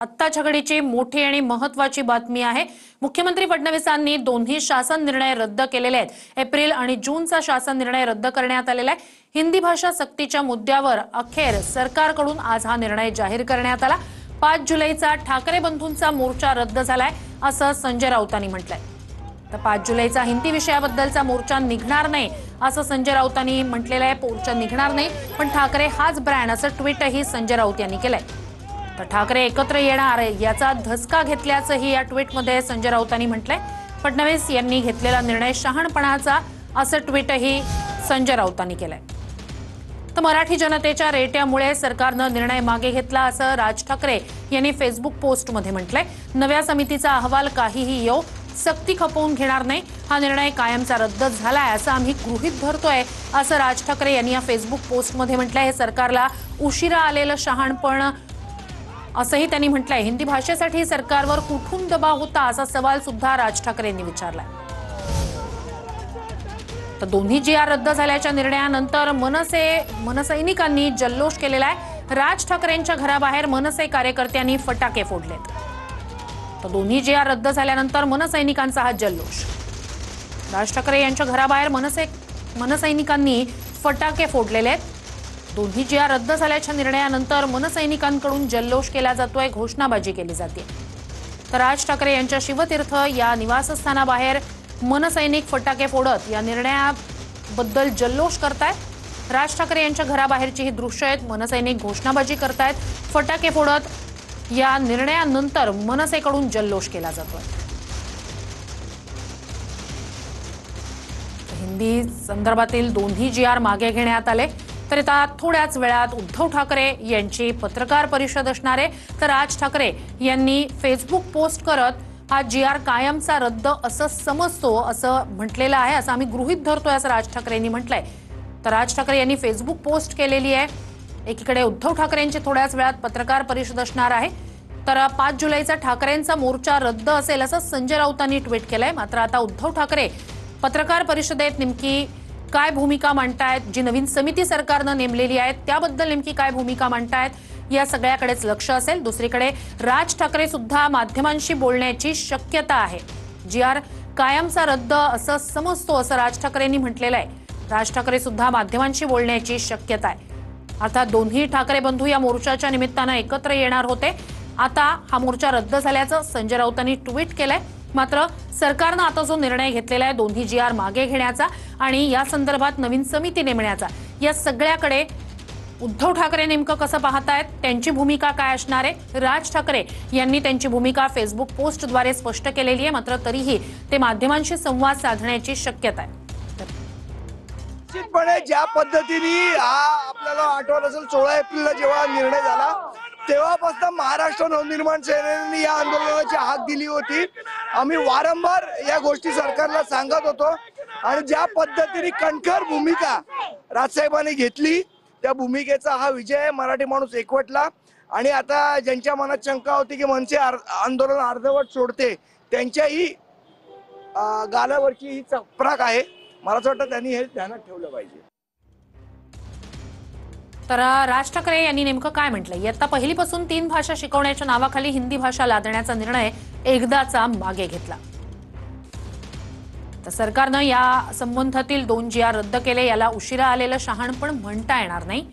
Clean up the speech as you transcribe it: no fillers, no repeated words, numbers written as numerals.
आत्ताच्या घडीची मोठी आणि महत्त्वाची बातमी आहे। मुख्यमंत्री फडणवीसांनी दोन्ही शासन निर्णय रद्द केलेले आहेत। एप्रिल आणि जूनचा शासन निर्णय रद्द करण्यात आलेला आहे। हिंदी भाषा सक्तीच्या मुद्द्यावर अखेर सरकारकडून आज हा निर्णय जाहीर करण्यात आला। 5 जुलैचा ठाकरे बंधूंचा मोर्चा रद्द झालाय असं संजय राऊतांनी म्हटलंय। तर 5 जुलैचा हिंदी विषयाबद्दलचा मोर्चा निघणार नाही असं संजय राऊतांनी म्हटलेलं आहे। मोर्चा निघणार नाही पण ठाकरे हाच ब्रँड असं ट्विटही संजय राऊत यांनी केलंय। तर ठाकरे एकत्र येणार याचा धसका घेतल्याचंही या ट्विटमध्ये संजय राऊतांनी म्हटलंय। फडणवीस यांनी घेतलेला निर्णय शहाणपणाचा असं ट्विटही संजय राऊतांनी केलंय। तर मराठी जनतेच्या रेट्यामुळे सरकारनं निर्णय मागे घेतला असं राज ठाकरे यांनी फेसबुक पोस्टमध्ये म्हटलंय। नव्या समितीचा अहवाल काहीही येऊ, सक्ती खपवून घेणार नाही, हा निर्णय कायमचा रद्द झालाय असं आम्ही गृहीत धरतोय असं राज ठाकरे यांनी या फेसबुक पोस्टमध्ये म्हटलंय। हे सरकारला उशिरा आलेलं शहाणपण असंही त्यांनी म्हटलंय। हिंदी भाषेसाठी सरकारवर कुठून दबाव होता असा सवाल सुद्धा राज ठाकरे यांनी विचारलाय। तर दोन्ही GR रद्द झाल्याच्या निर्णयानंतर मनसैनिकांनी जल्लोष केलेला आहे। राज ठाकरेंच्या घराबाहेर मनसे कार्यकर्त्यांनी फटाके फोडलेत। तर दोन्ही GR रद्द झाल्यानंतर मनसैनिकांचा हा जल्लोष। राज ठाकरे यांच्या घराबाहेर मनसैनिकांनी फटाके फोडलेले आहेत। दोन्ही GR रद्द झाल्याच्या निर्णयानंतर मनसैनिकांकडून जल्लोष केला जातोय, घोषणाबाजी केली जाते। तर राज ठाकरे यांच्या शिवतीर्थ या निवासस्थानाबाहेर मनसैनिक फटाके फोडत या निर्णयाबद्दल जल्लोष करतायत। राज ठाकरे यांच्या घराबाहेरची ही दृश्य आहेत। मनसैनिक घोषणाबाजी करतायत, फटाके फोडत या निर्णयानंतर मनसेकडून जल्लोष केला जातोय। हिंदी संदर्भातील दोन्ही GR मागे घेण्यात आले। तर आता थोड्याच वेळात उद्धव ठाकरे यांची पत्रकार परिषद असणार आहे। तर राज ठाकरे यांनी फेसबुक पोस्ट करत हा GR कायमचा रद्द असं समजतो असं म्हटलेलं आहे, असं आम्ही गृहीत धरतोय असं राज ठाकरे यांनी म्हटलंय। तर राज ठाकरे यांनी फेसबुक पोस्ट केलेली आहे। एकीकडे उद्धव ठाकरे यांची थोड्याच वेळात पत्रकार परिषद असणार आहे। तर 5 जुलैचा ठाकरेंचा मोर्चा रद्द असेल असं संजय राऊतांनी ट्विट केलंय। मात्र आता उद्धव ठाकरे पत्रकार परिषदेत नेमकी काय भूमिका मांडतायत, जी नवीन समिती सरकारनं नेमलेली आहे त्याबद्दल नेमकी काय भूमिका मांडतायत या सगळ्याकडेच लक्ष असेल। दुसरीकडे राज ठाकरे सुद्धा माध्यमांशी बोलण्याची शक्यता आहे। GR कायमचा रद्द असं समजतो असं राज ठाकरेंनी म्हटलेलं आहे। राज ठाकरे सुद्धा माध्यमांशी बोलण्याची शक्यता आहे। अर्थात दोन्ही ठाकरे बंधू या मोर्चाच्या निमित्तानं एकत्र येणार होते। आता हा मोर्चा रद्द झाल्याचं संजय राऊतांनी ट्विट केलंय। मात्र सरकारनं आता जो निर्णय घेतलेला आहे दोन्ही GR मागे घेण्याचा आणि या संदर्भात नवीन समिती नेमण्याचा, या सगळ्याकडे उद्धव ठाकरे नेमकं कसं पाहतायत, त्यांची भूमिका काय असणार आहे। राज ठाकरे यांनी त्यांची भूमिका फेसबुक पोस्टद्वारे स्पष्ट केलेली आहे। मात्र तरीही ते माध्यमांशी संवाद साधण्याची शक्यता आहे। निश्चितपणे ज्या पद्धतीने आपल्याला आठवत असेल 16 एप्रिलला जेव्हा निर्णय झाला तेव्हापासून महाराष्ट्र नवनिर्माण सेनेने या आंदोलनाची हाक दिली होती। आम्ही वारंवार या गोष्टी सरकारला सांगत होतो आणि ज्या पद्धतीने कणखर भूमिका राजसाहेबांनी घेतली त्या भूमिकेचा हा विजय आहे। मराठी माणूस एकवटला आणि आता ज्यांच्या मनात शंका होती की मनसे आंदोलन अर्धवट सोडते त्यांच्याही गालावरची ही चपराक आहे। मला असं वाटतं त्यांनी हे ध्यानात ठेवलं पाहिजे। तर राज ठाकरे यांनी नेमकं काय म्हटलंय, इयत्ता पहिलीपासून 3 भाषा शिकवण्याच्या नावाखाली हिंदी भाषा लादण्याचा निर्णय एकदाचा मागे घेतला। तर सरकारनं या संबंधातील 2 GR रद्द केले, याला उशिरा आलेलं शहाणपण म्हणता येणार नाही।